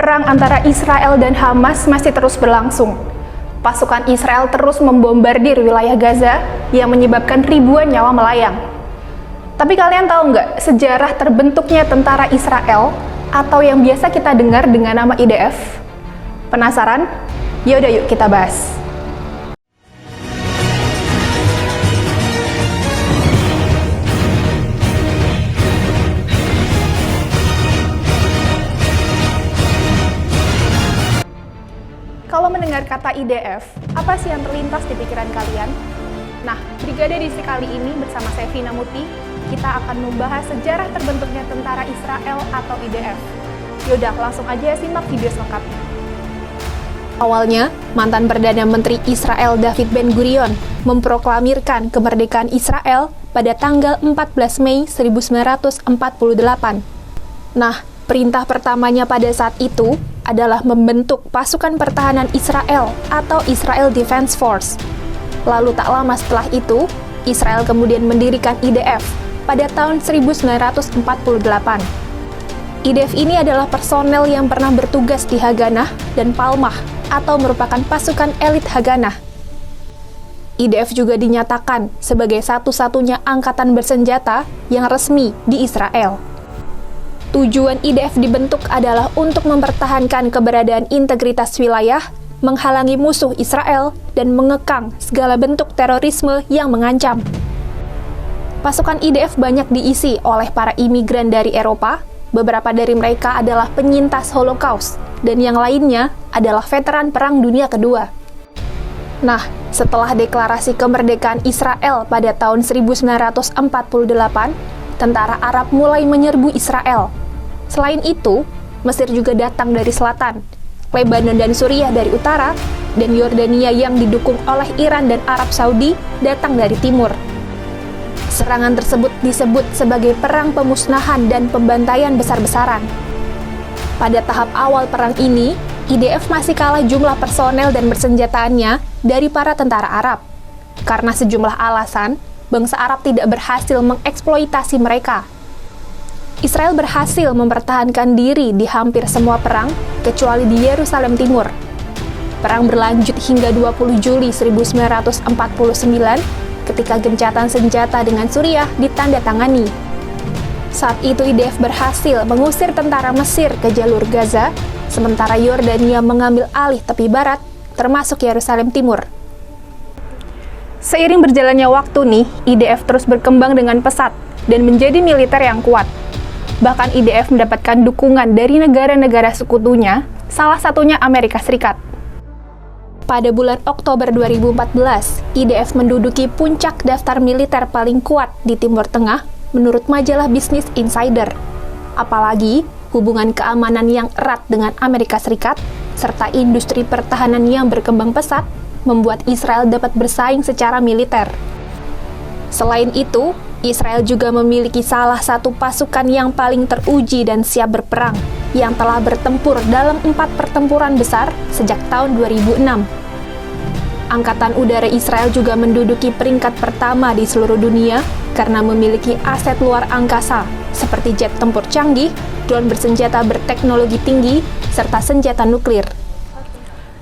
Perang antara Israel dan Hamas masih terus berlangsung. Pasukan Israel terus membombardir wilayah Gaza yang menyebabkan ribuan nyawa melayang. Tapi kalian tahu nggak sejarah terbentuknya tentara Israel atau yang biasa kita dengar dengan nama IDF? Penasaran? Yaudah yuk kita bahas. Kalau mendengar kata IDF, apa sih yang terlintas di pikiran kalian? Nah, Brigade Edisi kali ini bersama saya Vina Muti, kita akan membahas sejarah terbentuknya tentara Israel atau IDF. Yaudah, langsung aja simak video selengkapnya. Awalnya, mantan Perdana Menteri Israel David Ben-Gurion memproklamirkan kemerdekaan Israel pada tanggal 14 Mei 1948. Nah, perintah pertamanya pada saat itu adalah membentuk pasukan pertahanan Israel atau Israel Defense Force. Lalu tak lama setelah itu, Israel kemudian mendirikan IDF pada tahun 1948. IDF ini adalah personel yang pernah bertugas di Haganah dan Palmah atau merupakan pasukan elit Haganah. IDF juga dinyatakan sebagai satu-satunya angkatan bersenjata yang resmi di Israel. Tujuan IDF dibentuk adalah untuk mempertahankan keberadaan integritas wilayah, menghalangi musuh Israel, dan mengekang segala bentuk terorisme yang mengancam. Pasukan IDF banyak diisi oleh para imigran dari Eropa, beberapa dari mereka adalah penyintas Holocaust, dan yang lainnya adalah veteran Perang Dunia Kedua. Nah, setelah deklarasi kemerdekaan Israel pada tahun 1948, tentara Arab mulai menyerbu Israel. Selain itu, Mesir juga datang dari selatan, Lebanon dan Suriah dari utara, dan Yordania yang didukung oleh Iran dan Arab Saudi datang dari timur. Serangan tersebut disebut sebagai perang pemusnahan dan pembantaian besar-besaran. Pada tahap awal perang ini, IDF masih kalah jumlah personel dan bersenjataannya dari para tentara Arab. Karena sejumlah alasan, bangsa Arab tidak berhasil mengeksploitasi mereka. Israel berhasil mempertahankan diri di hampir semua perang, kecuali di Yerusalem Timur. Perang berlanjut hingga 20 Juli 1949, ketika gencatan senjata dengan Suriah ditandatangani. Saat itu IDF berhasil mengusir tentara Mesir ke jalur Gaza, sementara Yordania mengambil alih tepi barat, termasuk Yerusalem Timur. Seiring berjalannya waktu nih, IDF terus berkembang dengan pesat dan menjadi militer yang kuat. Bahkan IDF mendapatkan dukungan dari negara-negara sekutunya, salah satunya Amerika Serikat. Pada bulan Oktober 2014, IDF menduduki puncak daftar militer paling kuat di Timur Tengah menurut majalah Business Insider. Apalagi, hubungan keamanan yang erat dengan Amerika Serikat, serta industri pertahanan yang berkembang pesat, membuat Israel dapat bersaing secara militer. Selain itu, Israel juga memiliki salah satu pasukan yang paling teruji dan siap berperang, yang telah bertempur dalam 4 pertempuran besar sejak tahun 2006. Angkatan Udara Israel juga menduduki peringkat pertama di seluruh dunia karena memiliki aset luar angkasa, seperti jet tempur canggih, drone bersenjata berteknologi tinggi, serta senjata nuklir.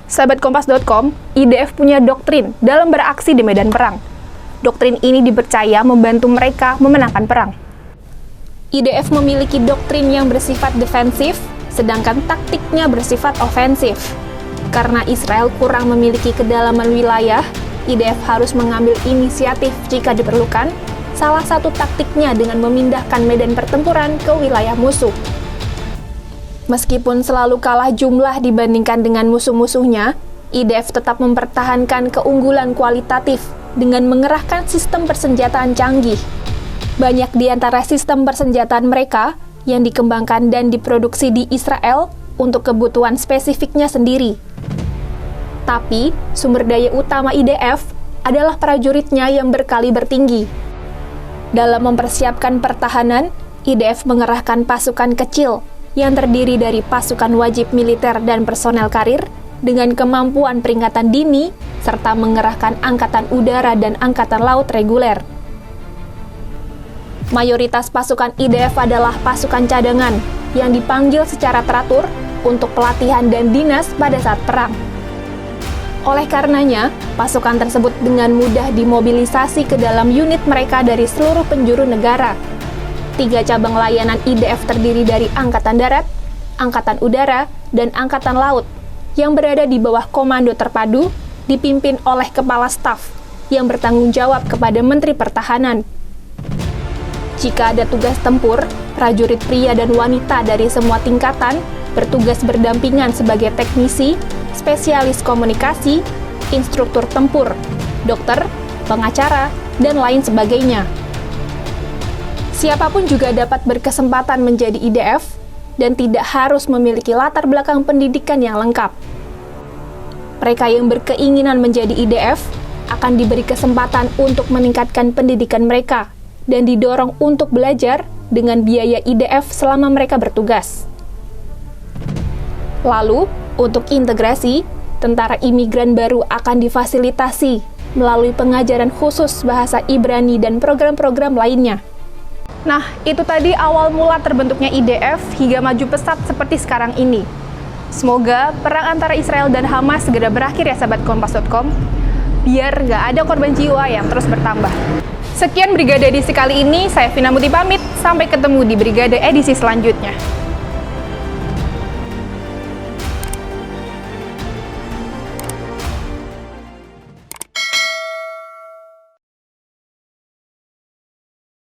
Sahabat Kompas.com, IDF punya doktrin dalam beraksi di medan perang. Doktrin ini dipercaya membantu mereka memenangkan perang. IDF memiliki doktrin yang bersifat defensif, sedangkan taktiknya bersifat ofensif. Karena Israel kurang memiliki kedalaman wilayah, IDF harus mengambil inisiatif jika diperlukan, salah satu taktiknya dengan memindahkan medan pertempuran ke wilayah musuh. Meskipun selalu kalah jumlah dibandingkan dengan musuh-musuhnya, IDF tetap mempertahankan keunggulan kualitatif dengan mengerahkan sistem persenjataan canggih. Banyak di antara sistem persenjataan mereka yang dikembangkan dan diproduksi di Israel untuk kebutuhan spesifiknya sendiri. Tapi, sumber daya utama IDF adalah prajuritnya yang berkaliber tinggi. Dalam mempersiapkan pertahanan, IDF mengerahkan pasukan kecil yang terdiri dari pasukan wajib militer dan personel karir dengan kemampuan peringatan dini, serta mengerahkan angkatan udara dan angkatan laut reguler. Mayoritas pasukan IDF adalah pasukan cadangan yang dipanggil secara teratur untuk pelatihan dan dinas pada saat perang. Oleh karenanya, pasukan tersebut dengan mudah dimobilisasi ke dalam unit mereka dari seluruh penjuru negara. 3 cabang layanan IDF terdiri dari Angkatan Darat, Angkatan Udara, dan Angkatan Laut yang berada di bawah komando terpadu dipimpin oleh Kepala Staf yang bertanggung jawab kepada Menteri Pertahanan. Jika ada tugas tempur, prajurit pria dan wanita dari semua tingkatan bertugas berdampingan sebagai teknisi, spesialis komunikasi, instruktur tempur, dokter, pengacara, dan lain sebagainya. Siapapun juga dapat berkesempatan menjadi IDF dan tidak harus memiliki latar belakang pendidikan yang lengkap. Mereka yang berkeinginan menjadi IDF akan diberi kesempatan untuk meningkatkan pendidikan mereka dan didorong untuk belajar dengan biaya IDF selama mereka bertugas. Lalu, untuk integrasi, tentara imigran baru akan difasilitasi melalui pengajaran khusus bahasa Ibrani dan program-program lainnya. Nah, itu tadi awal mula terbentuknya IDF hingga maju pesat seperti sekarang ini. Semoga perang antara Israel dan Hamas segera berakhir ya sahabat Kompas.com, biar nggak ada korban jiwa yang terus bertambah. Sekian Brigade edisi kali ini, saya Vina Muti pamit, sampai ketemu di Brigade edisi selanjutnya.